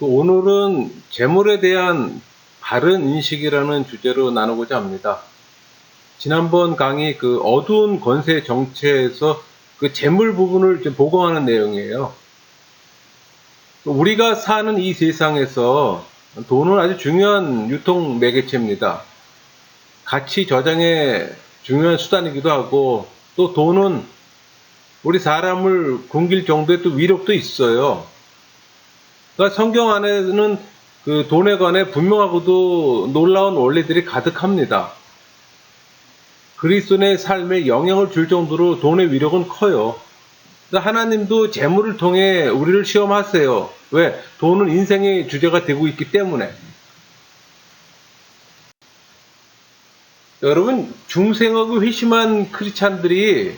오늘은 재물에 대한 바른 인식이라는 주제로 나누고자 합니다. 지난번 강의 어두운 권세 정체에서 재물 부분을 좀 보강하는 내용이에요. 우리가 사는 이 세상에서 돈은 아주 중요한 유통 매개체입니다. 가치 저장의 중요한 수단이기도 하고, 또 돈은 우리 사람을 굶길 정도의 또 위력도 있어요. 그러니까 성경 안에는 돈에 관해 분명하고도 놀라운 원리들이 가득합니다. 그리스도인의 삶에 영향을 줄 정도로 돈의 위력은 커요. 그러니까 하나님도 재물을 통해 우리를 시험하세요. 왜? 돈은 인생의 주제가 되고 있기 때문에. 여러분, 중생하고 회심한 크리스찬들이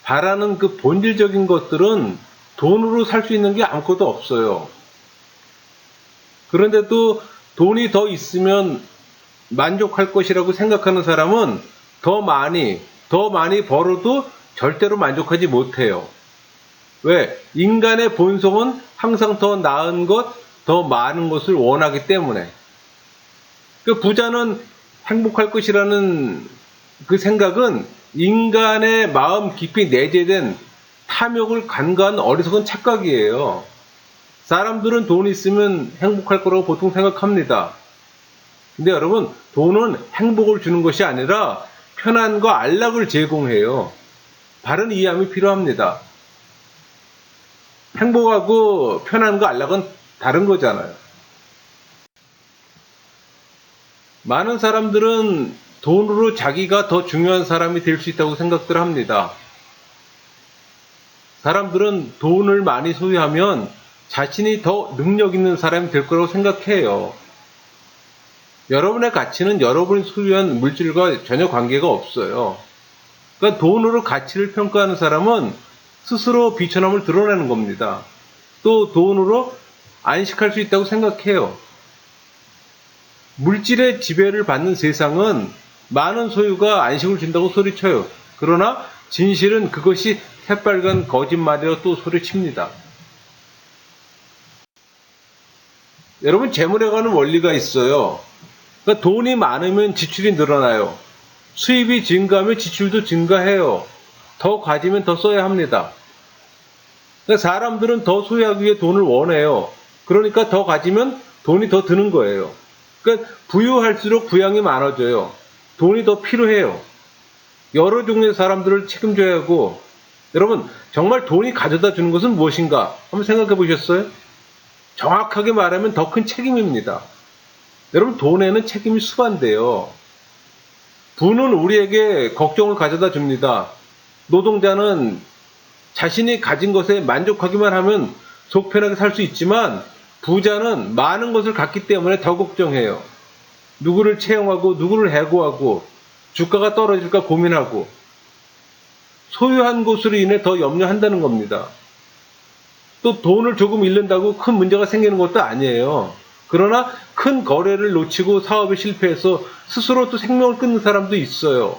바라는 본질적인 것들은 돈으로 살 수 있는 게 아무것도 없어요. 그런데도 돈이 더 있으면 만족할 것이라고 생각하는 사람은 더 많이 벌어도 절대로 만족하지 못해요. 왜? 인간의 본성은 항상 더 나은 것, 더 많은 것을 원하기 때문에. 부자는 행복할 것이라는 생각은 인간의 마음 깊이 내재된 탐욕을 간과한 어리석은 착각이에요. 사람들은 돈이 있으면 행복할 거라고 보통 생각합니다. 근데 여러분, 돈은 행복을 주는 것이 아니라 편안과 안락을 제공해요. 바른 이해함이 필요합니다. 행복하고 편안과 안락은 다른 거잖아요. 많은 사람들은 돈으로 자기가 더 중요한 사람이 될 수 있다고 생각들 합니다. 사람들은 돈을 많이 소유하면 자신이 더 능력 있는 사람이 될 거라고 생각해요. 여러분의 가치는 여러분이 소유한 물질과 전혀 관계가 없어요. 그러니까 돈으로 가치를 평가하는 사람은 스스로 비천함을 드러내는 겁니다. 또 돈으로 안식할 수 있다고 생각해요. 물질의 지배를 받는 세상은 많은 소유가 안식을 준다고 소리쳐요. 그러나 진실은 그것이 새빨간 거짓말이라고 또 소리칩니다. 여러분, 재물에 관한 원리가 있어요. 그러니까 돈이 많으면 지출이 늘어나요. 수입이 증가하면 지출도 증가해요. 더 가지면 더 써야 합니다. 그러니까 사람들은 더 소유하기 위해 돈을 원해요. 그러니까 더 가지면 돈이 더 드는 거예요. 그러니까 부유할수록 부양이 많아져요. 돈이 더 필요해요. 여러 종류의 사람들을 책임져야 하고, 여러분, 정말 돈이 가져다 주는 것은 무엇인가? 한번 생각해 보셨어요? 정확하게 말하면 더 큰 책임입니다. 여러분, 돈에는 책임이 수반돼요. 부는 우리에게 걱정을 가져다 줍니다. 노동자는 자신이 가진 것에 만족하기만 하면 속 편하게 살 수 있지만, 부자는 많은 것을 갖기 때문에 더 걱정해요. 누구를 채용하고 누구를 해고하고 주가가 떨어질까 고민하고 소유한 것으로 인해 더 염려한다는 겁니다. 또 돈을 조금 잃는다고 큰 문제가 생기는 것도 아니에요. 그러나 큰 거래를 놓치고 사업에 실패해서 스스로 또 생명을 끊는 사람도 있어요.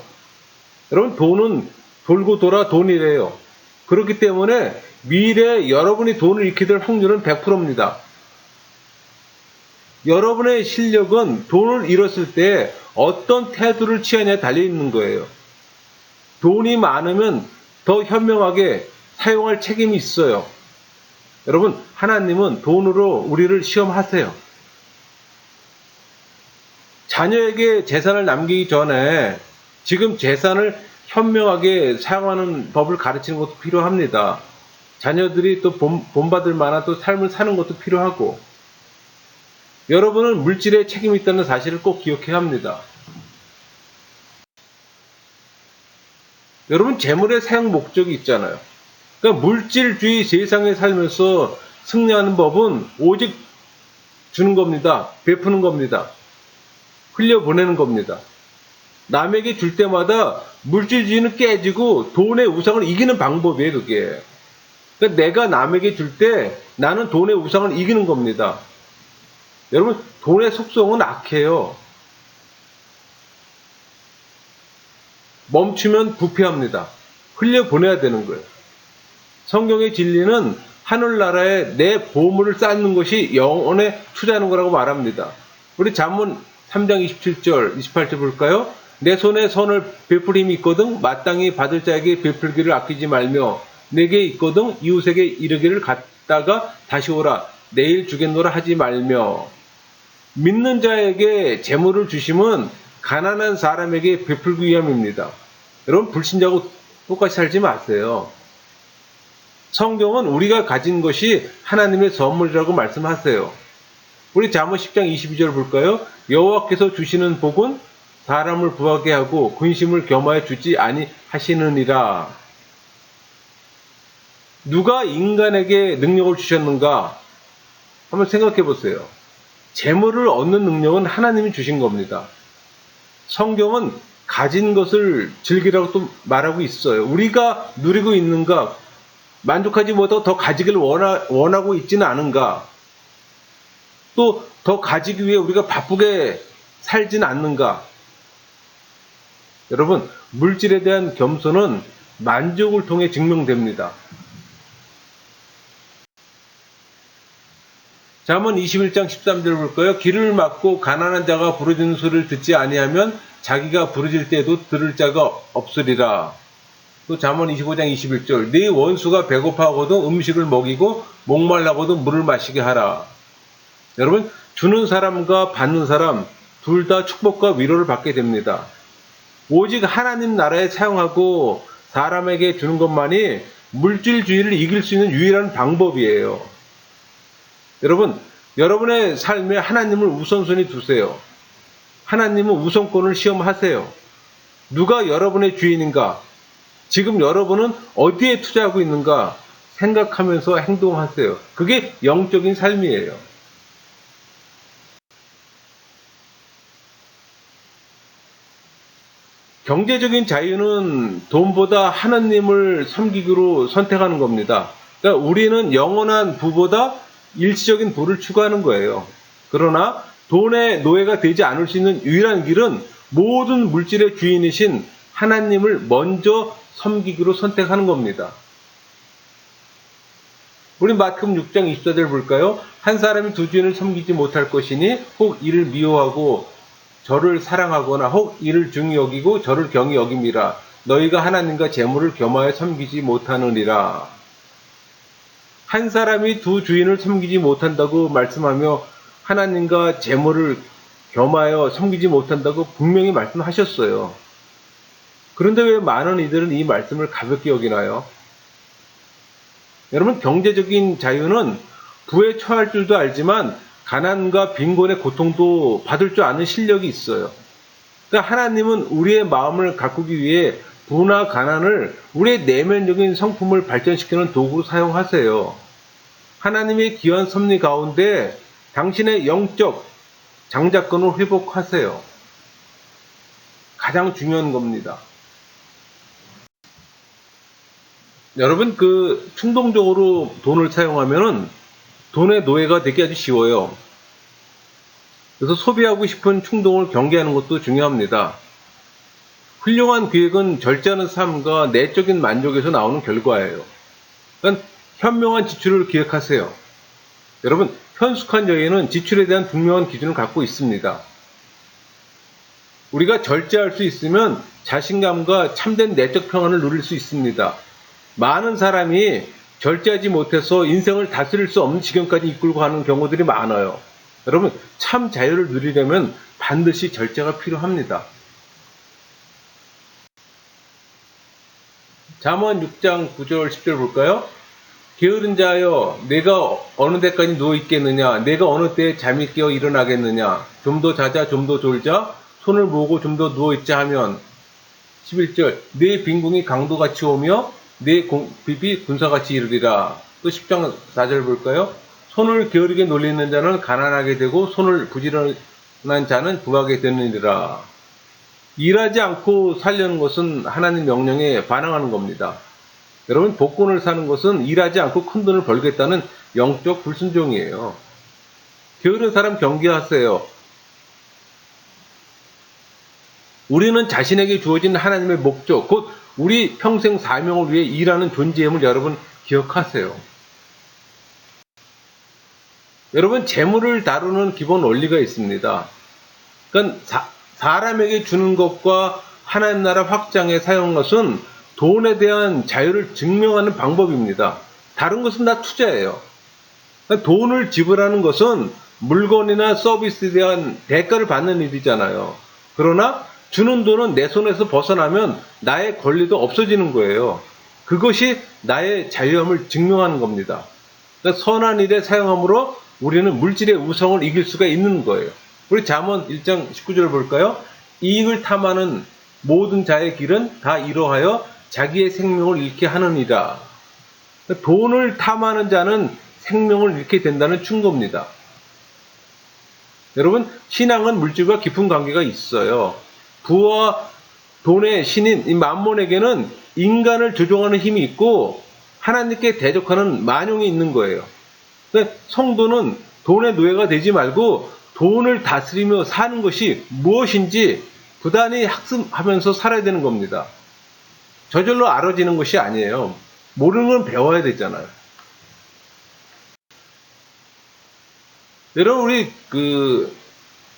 여러분, 돈은 돌고 돌아 돈이래요. 그렇기 때문에 미래에 여러분이 돈을 잃게 될 확률은 100%입니다. 여러분의 실력은 돈을 잃었을 때 어떤 태도를 취하냐에 달려있는 거예요. 돈이 많으면 더 현명하게 사용할 책임이 있어요. 여러분, 하나님은 돈으로 우리를 시험하세요. 자녀에게 재산을 남기기 전에 지금 재산을 현명하게 사용하는 법을 가르치는 것도 필요합니다. 자녀들이 또 본받을 만한 또 삶을 사는 것도 필요하고, 여러분은 물질에 책임이 있다는 사실을 꼭 기억해야 합니다. 여러분, 재물의 사용 목적이 있잖아요. 그러니까 물질주의 세상에 살면서 승리하는 법은 오직 주는 겁니다. 베푸는 겁니다. 흘려보내는 겁니다. 남에게 줄 때마다 물질주의는 깨지고 돈의 우상을 이기는 방법이에요, 그게. 그러니까 내가 남에게 줄 때 나는 돈의 우상을 이기는 겁니다. 여러분, 돈의 속성은 악해요. 멈추면 부패합니다. 흘려보내야 되는 거예요. 성경의 진리는 하늘나라에 내 보물을 쌓는 것이 영혼에 투자하는 거라고 말합니다. 우리 잠언 3장 27절, 28절 볼까요? 내 손에 선을 베풀 힘이 있거든 마땅히 받을 자에게 베풀기를 아끼지 말며 내게 있거든 이웃에게 이르기를 갔다가 다시 오라 내일 주겠노라 하지 말며. 믿는 자에게 재물을 주심은 가난한 사람에게 베풀기 위함입니다. 여러분 불신자하고 똑같이 살지 마세요. 성경은 우리가 가진 것이 하나님의 선물이라고 말씀하세요. 우리 잠언 10장 22절 볼까요? 여호와께서 주시는 복은 사람을 부하게 하고 근심을 겸하여 주지 아니하시느니라. 누가 인간에게 능력을 주셨는가? 한번 생각해 보세요. 재물을 얻는 능력은 하나님이 주신 겁니다. 성경은 가진 것을 즐기라고 또 말하고 있어요. 우리가 누리고 있는가? 만족하지 못하고 더 가지기를 원하고 있지는 않은가? 또 더 가지기 위해 우리가 바쁘게 살지는 않는가? 여러분, 물질에 대한 겸손은 만족을 통해 증명됩니다. 잠언 21장 13절 볼까요? 귀를 막고 가난한 자가 부르짖는 소리를 듣지 아니하면 자기가 부르짖을 때에도 들을 자가 없으리라. 또 잠언 25장 21절 네 원수가 배고파하거든 음식을 먹이고 목말라거든 물을 마시게 하라. 여러분, 주는 사람과 받는 사람 둘 다 축복과 위로를 받게 됩니다. 오직 하나님 나라에 사용하고 사람에게 주는 것만이 물질주의를 이길 수 있는 유일한 방법이에요. 여러분, 여러분의 삶에 하나님을 우선순위 두세요. 하나님은 우선권을 시험하세요. 누가 여러분의 주인인가? 지금 여러분은 어디에 투자하고 있는가? 생각하면서 행동하세요. 그게 영적인 삶이에요. 경제적인 자유는 돈보다 하나님을 섬기기로 선택하는 겁니다. 그러니까 우리는 영원한 부보다 일시적인 부를 추구하는 거예요. 그러나 돈의 노예가 되지 않을 수 있는 유일한 길은 모든 물질의 주인이신 하나님을 먼저 섬기기로 선택하는 겁니다. 우리 마태복음 6장 24절 볼까요? 한 사람이 두 주인을 섬기지 못할 것이니 혹 이를 미워하고 저를 사랑하거나 혹 이를 중히 여기고 저를 경히 여김이라. 너희가 하나님과 재물을 겸하여 섬기지 못하느니라. 한 사람이 두 주인을 섬기지 못한다고 말씀하며 하나님과 재물을 겸하여 섬기지 못한다고 분명히 말씀하셨어요. 그런데 왜 많은 이들은 이 말씀을 가볍게 여기나요? 여러분, 경제적인 자유는 부에 처할 줄도 알지만 가난과 빈곤의 고통도 받을 줄 아는 실력이 있어요. 그러니까 하나님은 우리의 마음을 가꾸기 위해 부나 가난을 우리의 내면적인 성품을 발전시키는 도구로 사용하세요. 하나님의 귀한 섭리 가운데 당신의 영적 장자권을 회복하세요. 가장 중요한 겁니다. 여러분, 충동적으로 돈을 사용하면은 돈의 노예가 되기 아주 쉬워요. 그래서 소비하고 싶은 충동을 경계하는 것도 중요합니다. 훌륭한 계획은 절제하는 삶과 내적인 만족에서 나오는 결과예요. 그러니까 현명한 지출을 기획하세요. 여러분, 현숙한 여인은 지출에 대한 분명한 기준을 갖고 있습니다. 우리가 절제할 수 있으면 자신감과 참된 내적 평안을 누릴 수 있습니다. 많은 사람이 절제하지 못해서 인생을 다스릴 수 없는 지경까지 이끌고 가는 경우들이 많아요. 여러분, 참 자유를 누리려면 반드시 절제가 필요합니다. 잠언 6장 9절 10절 볼까요? 게으른 자여 내가 어느 때까지 누워있겠느냐? 내가 어느 때에 잠이 깨어 일어나겠느냐? 좀 더 자자 좀 더 졸자 손을 모으고 좀 더 누워있자 하면. 11절 내 빈궁이 강도같이 오며 내 공핍이 군사같이 이르리라. 또 10장 4절 볼까요? 손을 게으르게 놀리는 자는 가난하게 되고 손을 부지런한 자는 부하게 되느니라. 일하지 않고 살려는 것은 하나님 명령에 반항하는 겁니다. 여러분, 복권을 사는 것은 일하지 않고 큰 돈을 벌겠다는 영적 불순종이에요. 게으른 사람 경계하세요. 우리는 자신에게 주어진 하나님의 목적, 곧 우리 평생 사명을 위해 일하는 존재임을 여러분 기억하세요. 여러분, 재물을 다루는 기본 원리가 있습니다. 그러니까 사람에게 주는 것과 하나님 나라 확장에 사용한 것은 돈에 대한 자유를 증명하는 방법입니다. 다른 것은 다 투자예요. 그러니까 돈을 지불하는 것은 물건이나 서비스에 대한 대가를 받는 일이잖아요. 그러나 주는 돈은 내 손에서 벗어나면 나의 권리도 없어지는 거예요. 그것이 나의 자유함을 증명하는 겁니다. 그러니까 선한 일에 사용함으로 우리는 물질의 우성을 이길 수가 있는 거예요. 우리 잠언 1장 19절을 볼까요? 이익을 탐하는 모든 자의 길은 다 이러하여 자기의 생명을 잃게 하느니라. 그러니까 돈을 탐하는 자는 생명을 잃게 된다는 충고입니다. 여러분, 신앙은 물질과 깊은 관계가 있어요. 부와 돈의 신인 이 만몬에게는 인간을 조종하는 힘이 있고 하나님께 대적하는 만용이 있는 거예요. 그러니까 성도는 돈의 노예가 되지 말고 돈을 다스리며 사는 것이 무엇인지 부단히 학습하면서 살아야 되는 겁니다. 저절로 알아지는 것이 아니에요. 모르는 건 배워야 되잖아요. 여러분, 우리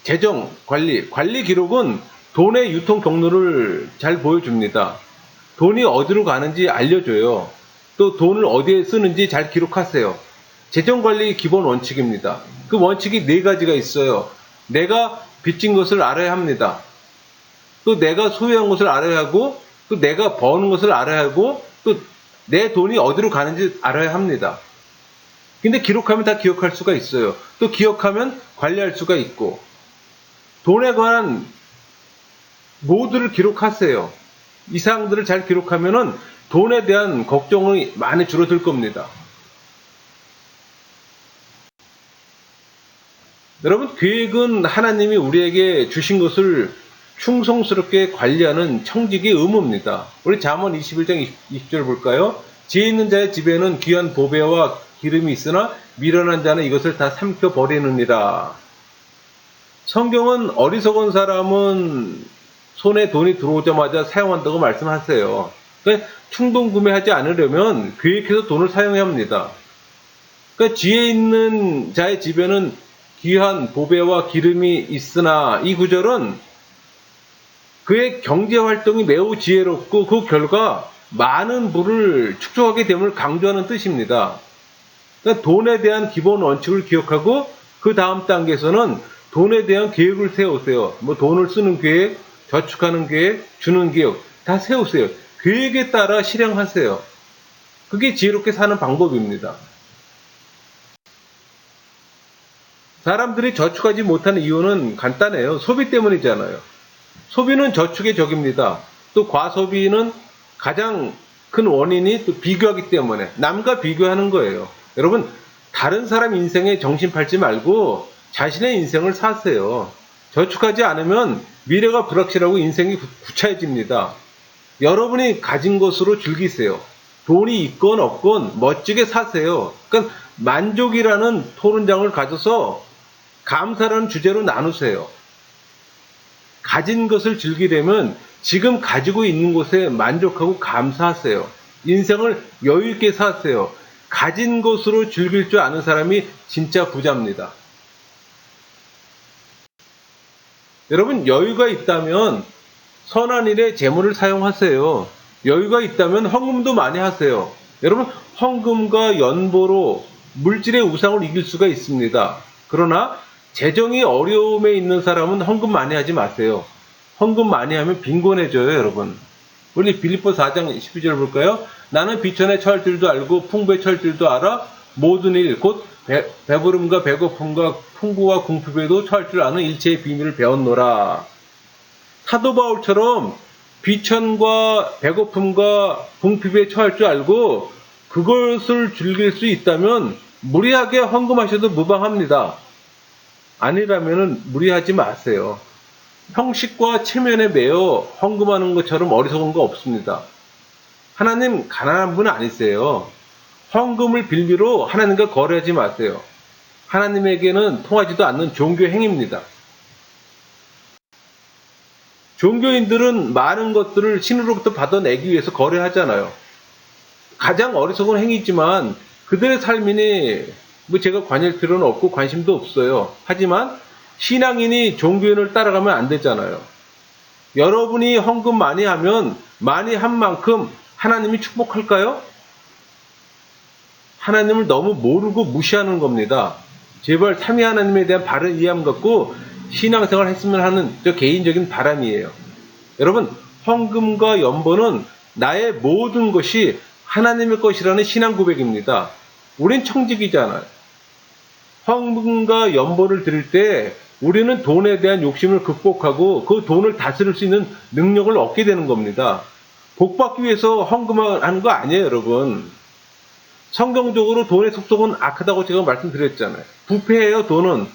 재정 관리 기록은 돈의 유통 경로를 잘 보여줍니다. 돈이 어디로 가는지 알려줘요. 또 돈을 어디에 쓰는지 잘 기록하세요. 재정관리 기본 원칙입니다. 그 원칙이 4가지가 있어요. 내가 빚진 것을 알아야 합니다. 또 내가 소유한 것을 알아야 하고, 또 내가 버는 것을 알아야 하고, 또 내 돈이 어디로 가는지 알아야 합니다. 근데 기록하면 다 기억할 수가 있어요. 또 기억하면 관리할 수가 있고, 돈에 관한 모두를 기록하세요. 이 사항들을 잘 기록하면은 돈에 대한 걱정이 많이 줄어들 겁니다. 여러분, 계획은 하나님이 우리에게 주신 것을 충성스럽게 관리하는 청지기 의무입니다. 우리 잠언 21장 20절 볼까요? 지혜 있는 자의 집에는 귀한 보배와 기름이 있으나 미련한 자는 이것을 다 삼켜 버리느니라. 성경은 어리석은 사람은 손에 돈이 들어오자마자 사용한다고 말씀하세요. 그러니까 충동 구매하지 않으려면 계획해서 돈을 사용해야 합니다. 그러니까 지혜 있는 자의 집에는 귀한 보배와 기름이 있으나, 이 구절은 그의 경제활동이 매우 지혜롭고 그 결과 많은 부를 축적하게 됨을 강조하는 뜻입니다. 그러니까 돈에 대한 기본 원칙을 기억하고 그 다음 단계에서는 돈에 대한 계획을 세우세요. 뭐 돈을 쓰는 계획, 저축하는 계획, 주는 계획 다 세우세요. 계획에 따라 실행하세요. 그게 지혜롭게 사는 방법입니다. 사람들이 저축하지 못하는 이유는 간단해요. 소비 때문이잖아요. 소비는 저축의 적입니다. 또 과소비는 가장 큰 원인이 또 비교하기 때문에 남과 비교하는 거예요. 여러분, 다른 사람 인생에 정신 팔지 말고 자신의 인생을 사세요. 저축하지 않으면 미래가 불확실하고 인생이 구차해집니다. 여러분이 가진 것으로 즐기세요. 돈이 있건 없건 멋지게 사세요. 그러니까 만족이라는 토론장을 가져서 감사라는 주제로 나누세요. 가진 것을 즐기려면 지금 가지고 있는 것에 만족하고 감사하세요. 인생을 여유 있게 사세요. 가진 것으로 즐길 줄 아는 사람이 진짜 부자입니다. 여러분, 여유가 있다면 선한 일에 재물을 사용하세요. 여유가 있다면 헌금도 많이 하세요. 여러분, 헌금과 연보로 물질의 우상을 이길 수가 있습니다. 그러나 재정이 어려움에 있는 사람은 헌금 많이 하지 마세요. 헌금 많이 하면 빈곤해져요, 여러분. 우리 빌립보 4장 12절 볼까요? 나는 비천에 처할 줄도 알고 풍부에 처할 줄도 알아 모든 일 곧 배부름과 배고픔과 풍부와 궁핍에도 처할 줄 아는 일체의 비밀을 배웠노라. 사도 바울처럼 비천과 배고픔과 궁핍에 처할 줄 알고 그것을 즐길 수 있다면 무리하게 헌금하셔도 무방합니다. 아니라면 무리하지 마세요. 형식과 체면에 매여 헌금하는 것처럼 어리석은 거 없습니다. 하나님 가난한 분 아니세요. 헌금을 빌미로 하나님과 거래하지 마세요. 하나님에게는 통하지도 않는 종교 행위입니다. 종교인들은 많은 것들을 신으로부터 받아내기 위해서 거래하잖아요. 가장 어리석은 행위지만 그들의 삶이니 뭐 제가 관여할 필요는 없고 관심도 없어요. 하지만 신앙인이 종교인을 따라가면 안 되잖아요. 여러분이 헌금 많이 하면 많이 한 만큼 하나님이 축복할까요? 하나님을 너무 모르고 무시하는 겁니다. 제발 삼위 하나님에 대한 바른 이해함 갖고 신앙생활 했으면 하는 저 개인적인 바람이에요. 여러분, 헌금과 연보는 나의 모든 것이 하나님의 것이라는 신앙 고백입니다. 우린 청직이잖아요. 헌금과 연보를 드릴 때 우리는 돈에 대한 욕심을 극복하고 그 돈을 다스릴 수 있는 능력을 얻게 되는 겁니다. 복 받기 위해서 헌금하는 거 아니에요, 여러분. 성경적으로 돈의 속성은 악하다고 제가 말씀드렸잖아요. 부패해요, 돈은.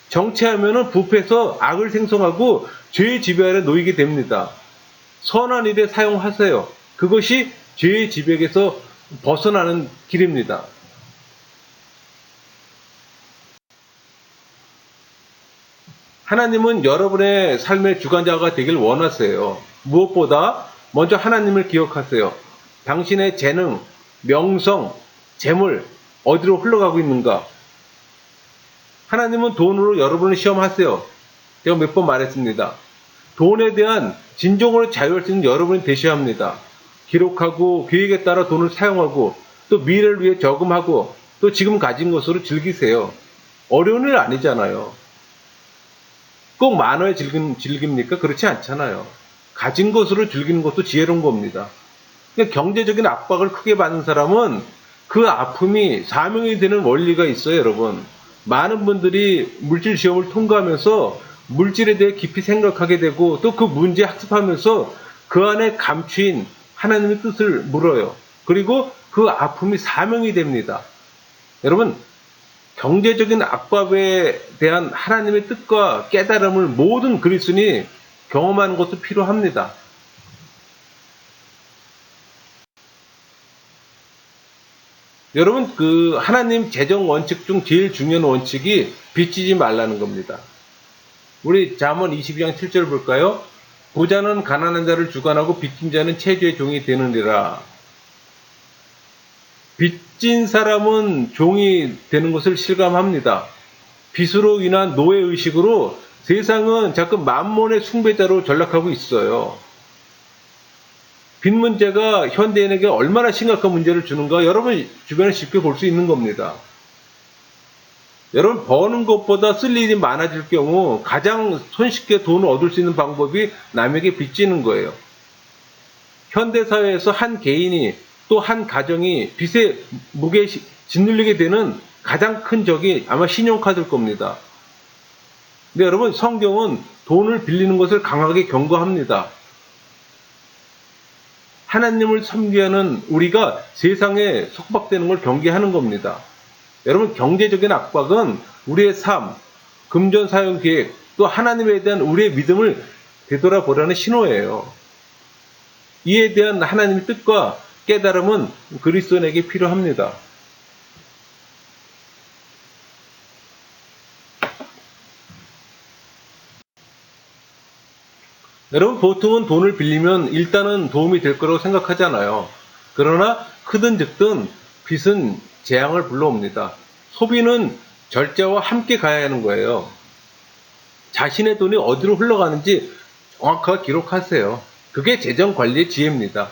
정체하면은 부패해서 악을 생성하고 죄의 지배 아래 놓이게 됩니다. 선한 일에 사용하세요. 그것이 죄의 지배에서 벗어나는 길입니다. 하나님은 여러분의 삶의 주관자가 되길 원하세요. 무엇보다 먼저 하나님을 기억하세요. 당신의 재능, 명성, 재물 어디로 흘러가고 있는가? 하나님은 돈으로 여러분을 시험하세요. 제가 몇 번 말했습니다. 돈에 대한 진정으로 자유할 수 있는 여러분이 되셔야 합니다. 기록하고 계획에 따라 돈을 사용하고 또 미래를 위해 저금하고 또 지금 가진 것으로 즐기세요. 어려운 일 아니잖아요. 꼭 많아야 즐깁니까? 그렇지 않잖아요. 가진 것으로 즐기는 것도 지혜로운 겁니다. 그러니까 경제적인 압박을 크게 받는 사람은 그 아픔이 사명이 되는 원리가 있어요, 여러분. 많은 분들이 물질 시험을 통과하면서 물질에 대해 깊이 생각하게 되고 또 그 문제 학습하면서 그 안에 감추인 하나님의 뜻을 물어요. 그리고 그 아픔이 사명이 됩니다. 여러분, 경제적인 압박에 대한 하나님의 뜻과 깨달음을 모든 그리스도인이 경험하는 것도 필요합니다. 여러분, 그 하나님 재정 원칙 중 제일 중요한 원칙이 빚지지 말라는 겁니다. 우리 잠언 22장 7절 볼까요? 부자는 가난한 자를 주관하고 빚진 자는 체주의 종이 되느니라. 빚진 사람은 종이 되는 것을 실감합니다. 빚으로 인한 노예의식으로 세상은 자꾸 만몬의 숭배자로 전락하고 있어요. 빚 문제가 현대인에게 얼마나 심각한 문제를 주는가 여러분 주변에 쉽게 볼 수 있는 겁니다. 여러분, 버는 것보다 쓸 일이 많아질 경우 가장 손쉽게 돈을 얻을 수 있는 방법이 남에게 빚지는 거예요. 현대사회에서 한 개인이 또 한 가정이 빚에 무게 짓눌리게 되는 가장 큰 적이 아마 신용카드일 겁니다. 근데 여러분, 성경은 돈을 빌리는 것을 강하게 경고합니다. 하나님을 섬기는 우리가 세상에 속박되는 걸 경계하는 겁니다. 여러분, 경제적인 압박은 우리의 삶, 금전 사용 계획, 또 하나님에 대한 우리의 믿음을 되돌아보라는 신호예요. 이에 대한 하나님의 뜻과 깨달음은 그리스도인에게 필요합니다. 여러분, 보통은 돈을 빌리면 일단은 도움이 될 거라고 생각하잖아요. 그러나 크든 적든 빚은 재앙을 불러옵니다. 소비는 절제와 함께 가야 하는 거예요. 자신의 돈이 어디로 흘러가는지 정확하게 기록하세요. 그게 재정관리의 지혜입니다.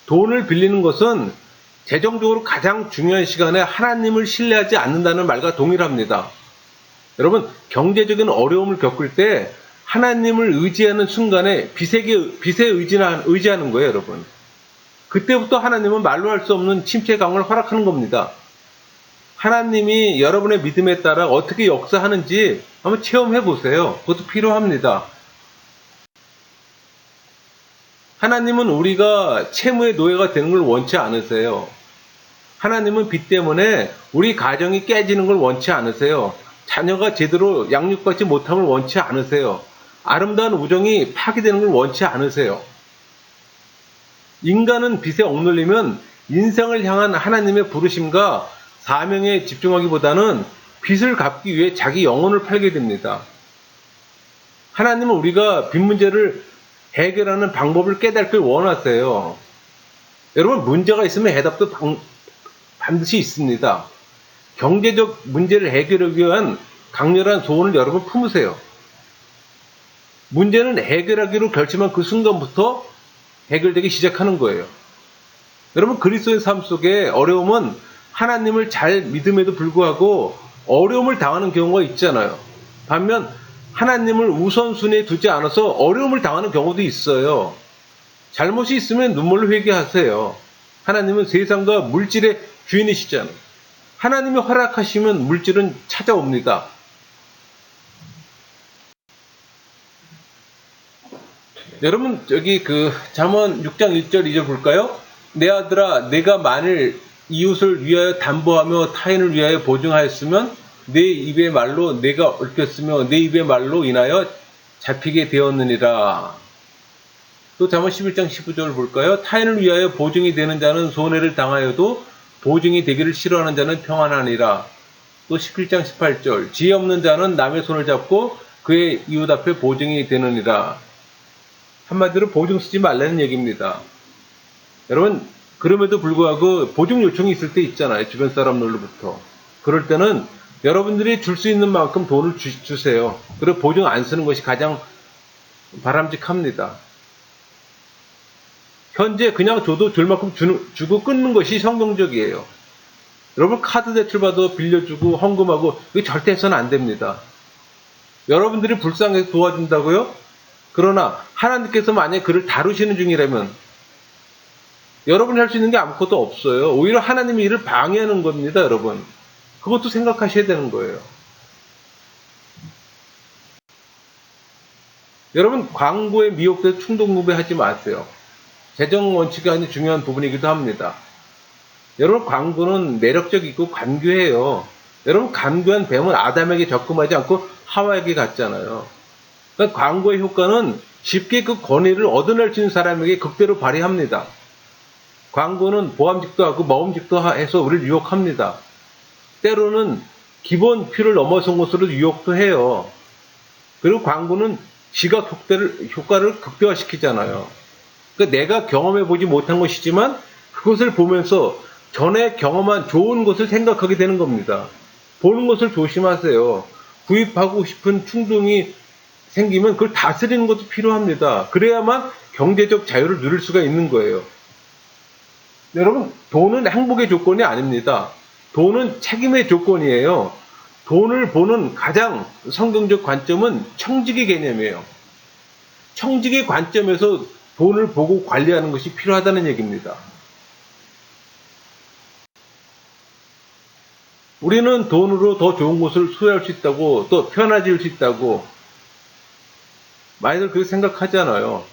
돈을 빌리는 것은 재정적으로 가장 중요한 시간에 하나님을 신뢰하지 않는다는 말과 동일합니다. 여러분, 경제적인 어려움을 겪을 때 하나님을 의지하는 순간에 빚에 의지하는 거예요, 여러분. 그때부터 하나님은 말로 할 수 없는 침체감을 허락하는 겁니다. 하나님이 여러분의 믿음에 따라 어떻게 역사하는지 한번 체험해 보세요. 그것도 필요합니다. 하나님은 우리가 채무의 노예가 되는 걸 원치 않으세요. 하나님은 빚 때문에 우리 가정이 깨지는 걸 원치 않으세요. 자녀가 제대로 양육받지 못함을 원치 않으세요. 아름다운 우정이 파괴되는 걸 원치 않으세요. 인간은 빚에 억눌리면 인생을 향한 하나님의 부르심과 사명에 집중하기보다는 빚을 갚기 위해 자기 영혼을 팔게 됩니다. 하나님은 우리가 빚 문제를 해결하는 방법을 깨닫길 원하세요. 여러분, 문제가 있으면 해답도 반드시 있습니다. 경제적 문제를 해결하기 위한 강렬한 소원을 여러분 품으세요. 문제는 해결하기로 결심한 그 순간부터 해결되기 시작하는 거예요. 여러분, 그리스도의 삶 속에 어려움은 하나님을 잘 믿음에도 불구하고 어려움을 당하는 경우가 있잖아요. 반면 하나님을 우선순위에 두지 않아서 어려움을 당하는 경우도 있어요. 잘못이 있으면 눈물로 회개하세요. 하나님은 세상과 물질의 주인이시잖아요. 하나님이 허락하시면 물질은 찾아옵니다. 여러분, 여기 잠언 6장 1절 2절 볼까요? 내 아들아, 내가 만일 이웃을 위하여 담보하며 타인을 위하여 보증하였으면 내 입의 말로 내가 얽혔으며 내 입의 말로 인하여 잡히게 되었느니라. 또 잠언 11장 15절 볼까요? 타인을 위하여 보증이 되는 자는 손해를 당하여도 보증이 되기를 싫어하는 자는 평안하니라. 또 17장 18절 지혜 없는 자는 남의 손을 잡고 그의 이웃 앞에 보증이 되느니라. 한마디로 보증 쓰지 말라는 얘기입니다. 여러분, 그럼에도 불구하고 보증 요청이 있을 때 있잖아요. 주변 사람들로부터. 그럴 때는 여러분들이 줄 수 있는 만큼 돈을 주세요. 그리고 보증 안 쓰는 것이 가장 바람직합니다. 현재 그냥 줘도 줄 만큼 주고 끊는 것이 성경적이에요. 여러분, 카드 대출 받아 빌려주고 헌금하고 이게 절대 해서는 안 됩니다. 여러분들이 불쌍해서 도와준다고요? 그러나 하나님께서 만약에 그를 다루시는 중이라면 여러분이 할 수 있는 게 아무것도 없어요. 오히려 하나님이 이를 방해하는 겁니다, 여러분. 그것도 생각하셔야 되는 거예요. 여러분, 광고에 미혹돼서 충동구매하지 마세요. 재정 원칙이 아주 중요한 부분이기도 합니다. 여러분, 광고는 매력적이고 간교해요. 여러분, 간교한 뱀은 아담에게 접근하지 않고 하와에게 갔잖아요. 그러니까 광고의 효과는 쉽게 그 권위를 얻어낼 수 있는 사람에게 극대로 발휘합니다. 광고는 보암직도 하고 먹음직도 해서 우리를 유혹합니다. 때로는 기본 필요를 넘어선 것으로 유혹도 해요. 그리고 광고는 시각 효과를 극대화시키잖아요. 그러니까 내가 경험해보지 못한 것이지만 그것을 보면서 전에 경험한 좋은 것을 생각하게 되는 겁니다. 보는 것을 조심하세요. 구입하고 싶은 충동이 생기면 그걸 다스리는 것도 필요합니다. 그래야만 경제적 자유를 누릴 수가 있는 거예요. 여러분, 돈은 행복의 조건이 아닙니다. 돈은 책임의 조건이에요. 돈을 보는 가장 성경적 관점은 청지기 개념이에요. 청지기 관점에서 돈을 보고 관리하는 것이 필요하다는 얘기입니다. 우리는 돈으로 더 좋은 곳을 소유할 수 있다고, 또 편해질 수 있다고 많이들 그렇게 생각하잖아요.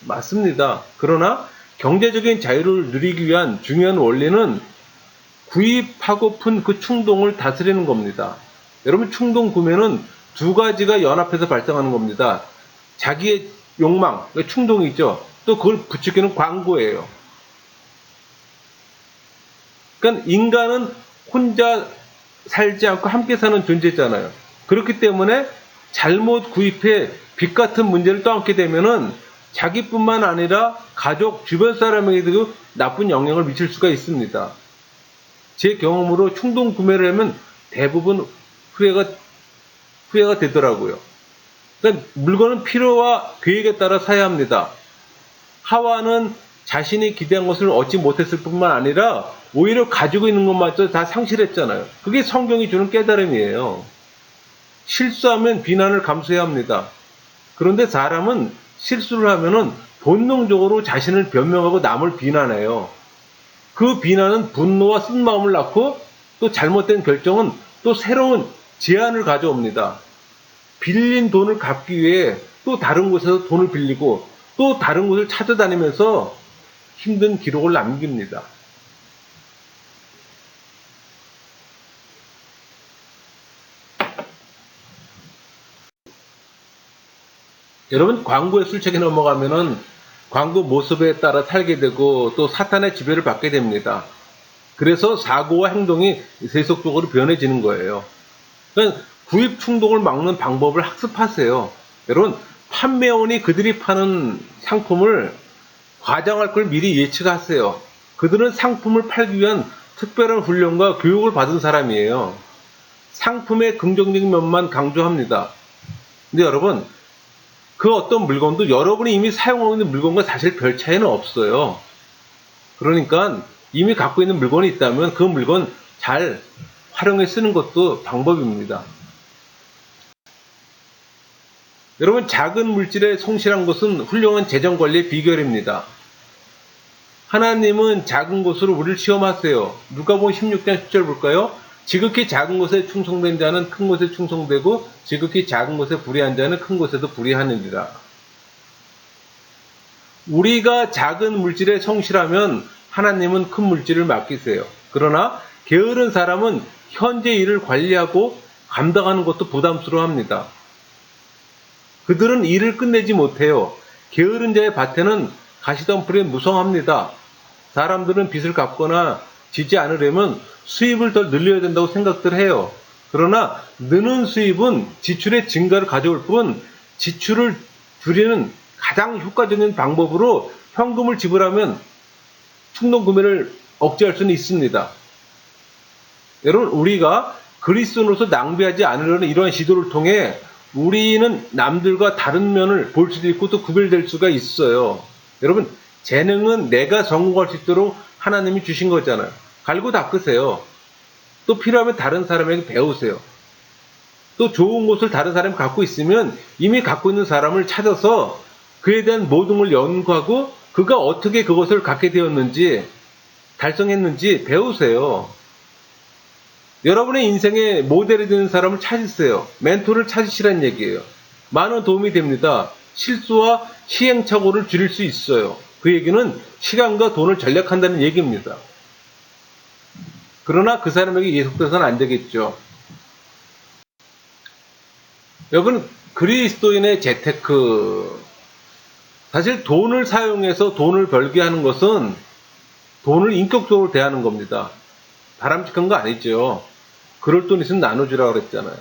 맞습니다. 그러나 경제적인 자유를 누리기 위한 중요한 원리는 구입하고픈 그 충동을 다스리는 겁니다. 여러분, 충동 구매는 두 가지가 연합해서 발생하는 겁니다. 자기의 욕망, 충동이 있죠. 또 그걸 부추기는 광고예요. 그러니까 인간은 혼자 살지 않고 함께 사는 존재잖아요. 그렇기 때문에 잘못 구입해 빚 같은 문제를 떠안게 되면은 자기뿐만 아니라 가족, 주변 사람에게도 나쁜 영향을 미칠 수가 있습니다. 제 경험으로 충동 구매를 하면 대부분 후회가 되더라고요. 그러니까 물건은 필요와 계획에 따라 사야 합니다. 하와는 자신이 기대한 것을 얻지 못했을 뿐만 아니라 오히려 가지고 있는 것마저 다 상실했잖아요. 그게 성경이 주는 깨달음이에요. 실수하면 비난을 감수해야 합니다. 그런데 사람은 실수를 하면은 본능적으로 자신을 변명하고 남을 비난해요. 그 비난은 분노와 쓴마음을 낳고 또 잘못된 결정은 또 새로운 제안을 가져옵니다. 빌린 돈을 갚기 위해 또 다른 곳에서 돈을 빌리고 또 다른 곳을 찾아다니면서 힘든 기록을 남깁니다. 여러분, 광고의 술책에 넘어가면은 광고 모습에 따라 살게 되고 또 사탄의 지배를 받게 됩니다. 그래서 사고와 행동이 세속적으로 변해지는 거예요. 그러니까 구입 충동을 막는 방법을 학습하세요. 여러분, 판매원이 그들이 파는 상품을 과장할 걸 미리 예측하세요. 그들은 상품을 팔기 위한 특별한 훈련과 교육을 받은 사람이에요. 상품의 긍정적인 면만 강조합니다. 근데 여러분, 그 어떤 물건도 여러분이 이미 사용하고 있는 물건과 사실 별 차이는 없어요. 그러니까 이미 갖고 있는 물건이 있다면 그 물건 잘 활용해 쓰는 것도 방법입니다. 여러분, 작은 물질에 성실한 것은 훌륭한 재정관리의 비결입니다. 하나님은 작은 것으로 우리를 시험하세요. 누가복음 16장 10절 볼까요? 지극히 작은 것에 충성된 자는 큰 것에 충성되고 지극히 작은 것에 불의한 자는 큰 것에도 불의하느니라. 우리가 작은 물질에 성실하면 하나님은 큰 물질을 맡기세요. 그러나 게으른 사람은 현재 일을 관리하고 감당하는 것도 부담스러워합니다. 그들은 일을 끝내지 못해요. 게으른 자의 밭에는 가시덤불이 무성합니다. 사람들은 빚을 갚거나 지지 않으려면 수입을 더 늘려야 된다고 생각들 해요. 그러나 느는 수입은 지출의 증가를 가져올 뿐 지출을 줄이는 가장 효과적인 방법으로 현금을 지불하면 충동 구매를 억제할 수는 있습니다. 여러분, 우리가 그리스도인으로서 낭비하지 않으려는 이러한 시도를 통해 우리는 남들과 다른 면을 볼 수도 있고 또 구별될 수가 있어요. 여러분, 재능은 내가 성공할 수 있도록 하나님이 주신 거잖아요. 갈고 닦으세요. 또 필요하면 다른 사람에게 배우세요. 또 좋은 것을 다른 사람이 갖고 있으면 이미 갖고 있는 사람을 찾아서 그에 대한 모든 걸 연구하고 그가 어떻게 그것을 갖게 되었는지 달성했는지 배우세요. 여러분의 인생에 모델이 되는 사람을 찾으세요. 멘토를 찾으시라는 얘기예요. 많은 도움이 됩니다. 실수와 시행착오를 줄일 수 있어요. 그 얘기는 시간과 돈을 절약한다는 얘기입니다. 그러나 그 사람에게 예속돼서는 안 되겠죠. 여러분, 그리스도인의 재테크, 사실 돈을 사용해서 돈을 벌게 하는 것은 돈을 인격적으로 대하는 겁니다. 바람직한 거 아니죠. 그럴 돈 있으면 나눠주라고 그랬잖아요.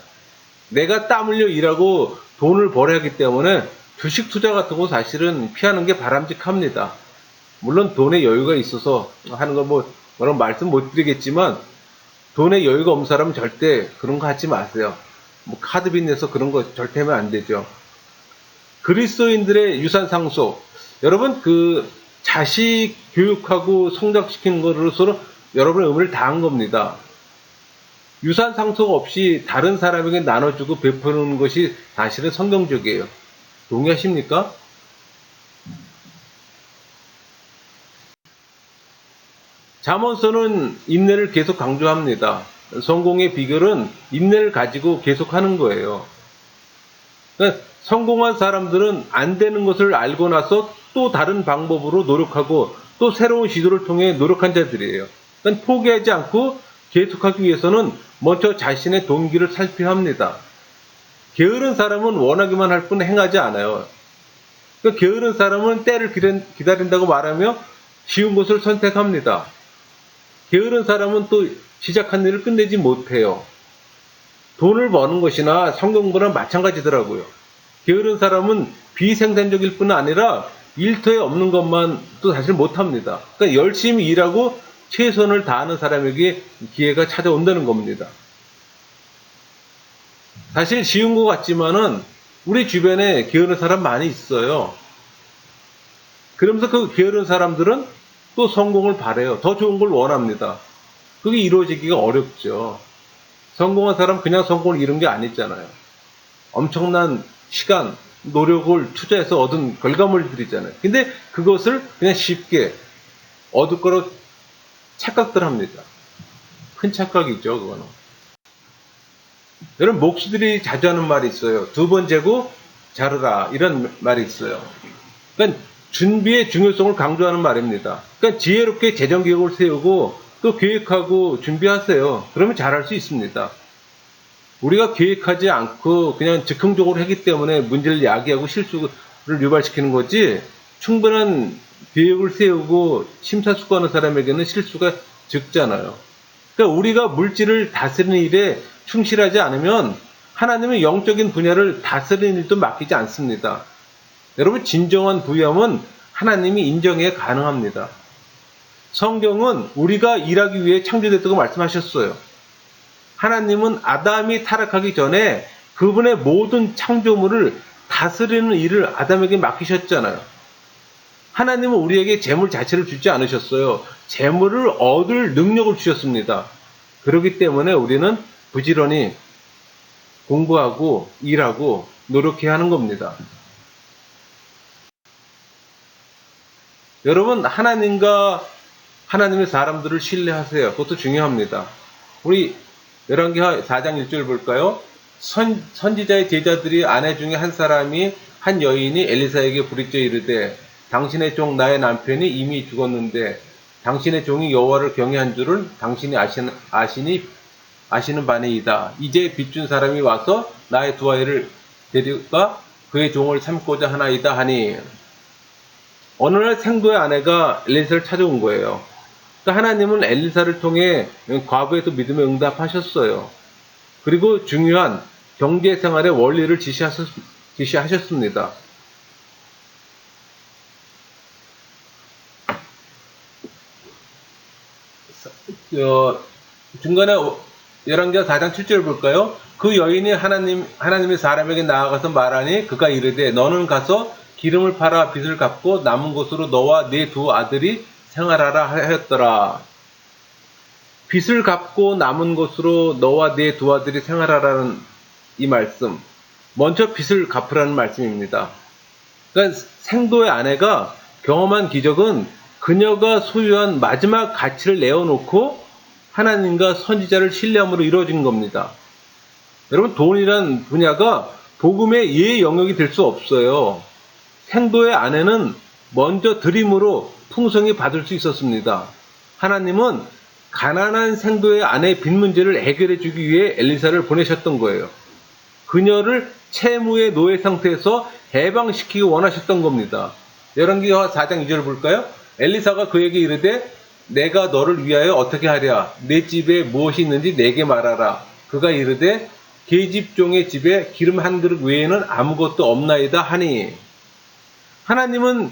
내가 땀 흘려 일하고 돈을 벌어야 하기 때문에 주식 투자 같은 거 사실은 피하는 게 바람직합니다. 물론 돈에 여유가 있어서 하는 거 뭐라고 말씀 못 드리겠지만 돈에 여유가 없는 사람은 절대 그런 거 하지 마세요. 카드 빚내서 그런 거 절대 하면 안 되죠. 그리스도인들의 유산 상속, 여러분 자식 교육하고 성장시키는 것으로서 여러분의 의무를 다한 겁니다. 유산 상속 없이 다른 사람에게 나눠주고 베푸는 것이 사실은 성경적이에요. 동의하십니까? 잠언서는 인내를 계속 강조합니다. 성공의 비결은 인내를 가지고 계속하는 거예요. 그러니까 성공한 사람들은 안 되는 것을 알고 나서 또 다른 방법으로 노력하고 또 새로운 시도를 통해 노력한 자들이에요. 그러니까 포기하지 않고 계속하기 위해서는 먼저 자신의 동기를 살펴야 합니다. 게으른 사람은 원하기만 할 뿐 행하지 않아요. 그러니까 게으른 사람은 때를 기다린다고 말하며 쉬운 것을 선택합니다. 게으른 사람은 또 시작한 일을 끝내지 못해요. 돈을 버는 것이나 성공보다 마찬가지더라고요. 게으른 사람은 비생산적일 뿐 아니라 일터에 없는 것만 또 사실 못합니다. 그러니까 열심히 일하고 최선을 다하는 사람에게 기회가 찾아온다는 겁니다. 사실 쉬운 것 같지만은 우리 주변에 게으른 사람 많이 있어요. 그러면서 그 게으른 사람들은 또 성공을 바라요. 더 좋은 걸 원합니다. 그게 이루어지기가 어렵죠. 성공한 사람 그냥 성공을 이룬 게 아니잖아요. 엄청난 시간, 노력을 투자해서 얻은 결과물들이잖아요. 근데 그것을 그냥 쉽게 얻을 거로 착각들 합니다. 큰 착각이죠, 그거는. 여러분, 목수들이 자주 하는 말이 있어요. 2번 재고 자르라, 이런 말이 있어요. 그러니까 준비의 중요성을 강조하는 말입니다. 그러니까 지혜롭게 재정 계획을 세우고 또 계획하고 준비하세요. 그러면 잘할 수 있습니다. 우리가 계획하지 않고 그냥 즉흥적으로 하기 때문에 문제를 야기하고 실수를 유발시키는 거지, 충분한 계획을 세우고 심사숙고하는 사람에게는 실수가 적잖아요. 그러니까 우리가 물질을 다스리는 일에 충실하지 않으면 하나님은 영적인 분야를 다스리는 일도 맡기지 않습니다. 여러분, 진정한 부유함은 하나님이 인정해 가능합니다. 성경은 우리가 일하기 위해 창조됐다고 말씀하셨어요. 하나님은 아담이 타락하기 전에 그분의 모든 창조물을 다스리는 일을 아담에게 맡기셨잖아요. 하나님은 우리에게 재물 자체를 주지 않으셨어요. 재물을 얻을 능력을 주셨습니다. 그렇기 때문에 우리는 부지런히 공부하고 일하고 노력해야 하는 겁니다. 여러분, 하나님과 하나님의 사람들을 신뢰하세요. 그것도 중요합니다. 우리 열왕기하 4장 1절 볼까요? 선지자의 제자들이 아내 중에 한 사람이 한 여인이 엘리사에게 부르짖어 이르되 당신의 종 나의 남편이 이미 죽었는데 당신의 종이 여호와를 경외한 줄을 당신이 아시는 바니이다. 이제 빚준 사람이 와서 나의 두 아이를 데려가 그의 종을 삼고자 하나이다 하니 어느 날 생도의 아내가 엘리사를 찾아온 거예요. 그러니까 하나님은 엘리사를 통해 과부의 또 믿음에 응답하셨어요. 그리고 중요한 경제생활의 원리를 지시하셨습니다. 중간에 열왕기하 4장 7절 볼까요? 그 여인이 하나님의 사람에게 나아가서 말하니 그가 이르되 너는 가서 기름을 팔아 빚을 갚고 남은 것으로 너와 네 두 아들이 생활하라 하였더라. 빚을 갚고 남은 것으로 너와 네 두 아들이 생활하라는 이 말씀, 먼저 빚을 갚으라는 말씀입니다. 그러니까 생도의 아내가 경험한 기적은 그녀가 소유한 마지막 가치를 내어놓고 하나님과 선지자를 신뢰함으로 이루어진 겁니다. 여러분, 돈이란 분야가 복음의 예의 영역이 될 수 없어요. 생도의 아내는 먼저 드림으로 풍성히 받을 수 있었습니다. 하나님은 가난한 생도의 아내의 빚 문제를 해결해 주기 위해 엘리사를 보내셨던 거예요. 그녀를 채무의 노예 상태에서 해방시키기 원하셨던 겁니다. 열왕기하 4장 2절 볼까요? 엘리사가 그에게 이르되 내가 너를 위하여 어떻게 하랴? 내 집에 무엇이 있는지 내게 말하라. 그가 이르되 계집종의 집에 기름 한 그릇 외에는 아무것도 없나이다 하니 하나님은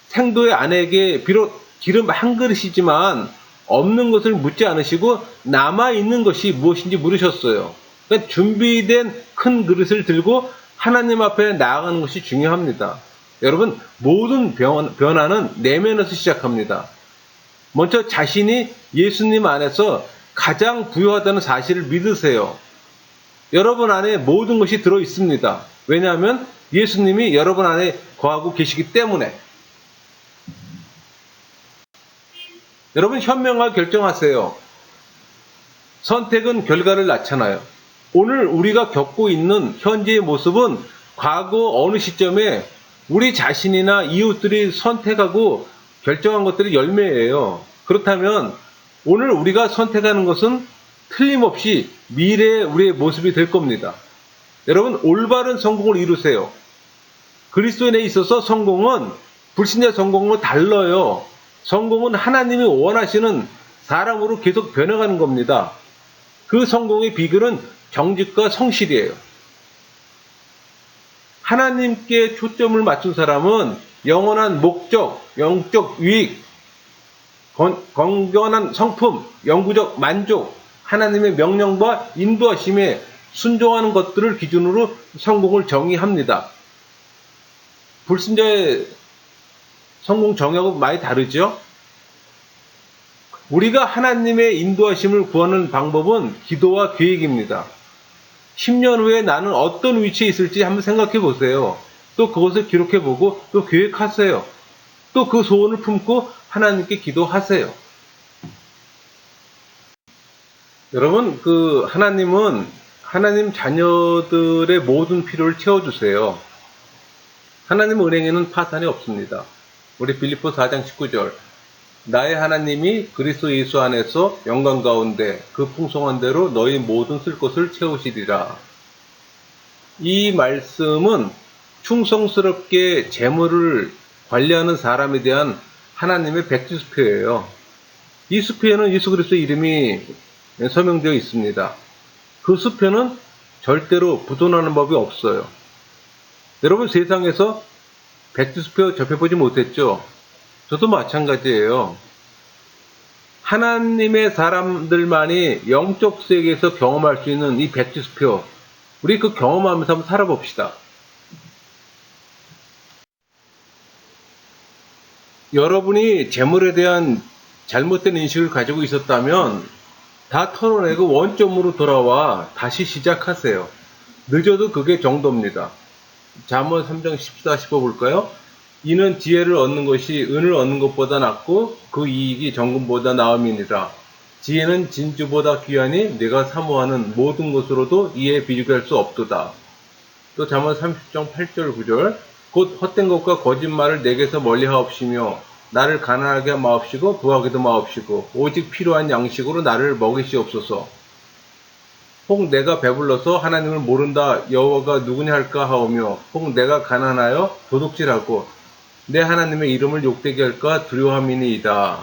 생도의 아내에게 비록 기름 한 그릇이지만 없는 것을 묻지 않으시고 남아있는 것이 무엇인지 물으셨어요. 그러니까 준비된 큰 그릇을 들고 하나님 앞에 나아가는 것이 중요합니다. 여러분, 모든 변화는 내면에서 시작합니다. 먼저 자신이 예수님 안에서 가장 부유하다는 사실을 믿으세요. 여러분 안에 모든 것이 들어 있습니다. 왜냐하면 예수님이 여러분 안에 거하고 계시기 때문에. 여러분, 현명하게 결정하세요. 선택은 결과를 낳잖아요. 오늘 우리가 겪고 있는 현재의 모습은 과거 어느 시점에 우리 자신이나 이웃들이 선택하고 결정한 것들이 열매예요. 그렇다면 오늘 우리가 선택하는 것은 틀림없이 미래의 우리의 모습이 될 겁니다. 여러분, 올바른 성공을 이루세요. 그리스도인에 있어서 성공은 불신자 성공은 달라요. 성공은 하나님이 원하시는 사람으로 계속 변해가는 겁니다. 그 성공의 비결은 정직과 성실이에요. 하나님께 초점을 맞춘 사람은 영원한 목적, 영적 유익, 건강한 성품, 영구적 만족, 하나님의 명령과 인도하심에 순종하는 것들을 기준으로 성공을 정의합니다. 불신자의 성공 정의하고 많이 다르죠? 우리가 하나님의 인도하심을 구하는 방법은 기도와 계획입니다. 10년 후에 나는 어떤 위치에 있을지 한번 생각해 보세요. 또 그것을 기록해 보고 또 계획하세요. 또 그 소원을 품고 하나님께 기도하세요. 여러분, 하나님은 하나님 자녀들의 모든 필요를 채워주세요. 하나님 은행에는 파산이 없습니다. 우리 빌립보 4장 19절. 나의 하나님이 그리스도 예수 안에서 영광 가운데 그 풍성한 대로 너희 모든 쓸 것을 채우시리라. 이 말씀은 충성스럽게 재물을 관리하는 사람에 대한 하나님의 백지수표예요. 이 수표에는 예수 그리스도의 이름이 서명되어 있습니다. 그 수표는 절대로 부도나는 법이 없어요. 여러분, 세상에서 백지수표 접해보지 못했죠? 저도 마찬가지예요. 하나님의 사람들만이 영적 세계에서 경험할 수 있는 이 백지수표, 우리 그 경험하면서 한번 살아봅시다. 여러분이 재물에 대한 잘못된 인식을 가지고 있었다면 다 털어내고 원점으로 돌아와 다시 시작하세요. 늦어도 그게 정도입니다. 잠언 3장 14, 15 볼까요? 이는 지혜를 얻는 것이 은을 얻는 것보다 낫고 그 이익이 정금보다 나음이니라. 지혜는 진주보다 귀하니 내가 사모하는 모든 것으로도 이에 비교할 수 없도다. 또 잠언 30장 8절 9절 곧 헛된 것과 거짓말을 내게서 멀리하옵시며 나를 가난하게 마옵시고 부하게도 마옵시고 오직 필요한 양식으로 나를 먹이시옵소서. 혹 내가 배불러서 하나님을 모른다 여호와가 누구냐 할까 하오며 혹 내가 가난하여 도둑질하고 내 하나님의 이름을 욕되게 할까 두려워함이니이다.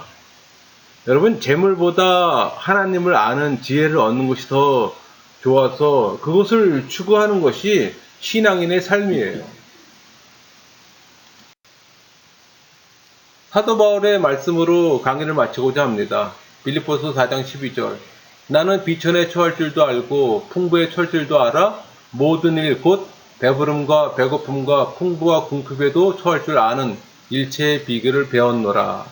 여러분, 재물보다 하나님을 아는 지혜를 얻는 것이 더 좋아서 그것을 추구하는 것이 신앙인의 삶이에요. 사도 바울의 말씀으로 강의를 마치고자 합니다. 빌립보서 4장 12절 나는 비천에 처할 줄도 알고 풍부에 처할 줄도 알아 모든 일 곧 배부름과 배고픔과 풍부와 궁핍에도 처할 줄 아는 일체의 비결을 배웠노라.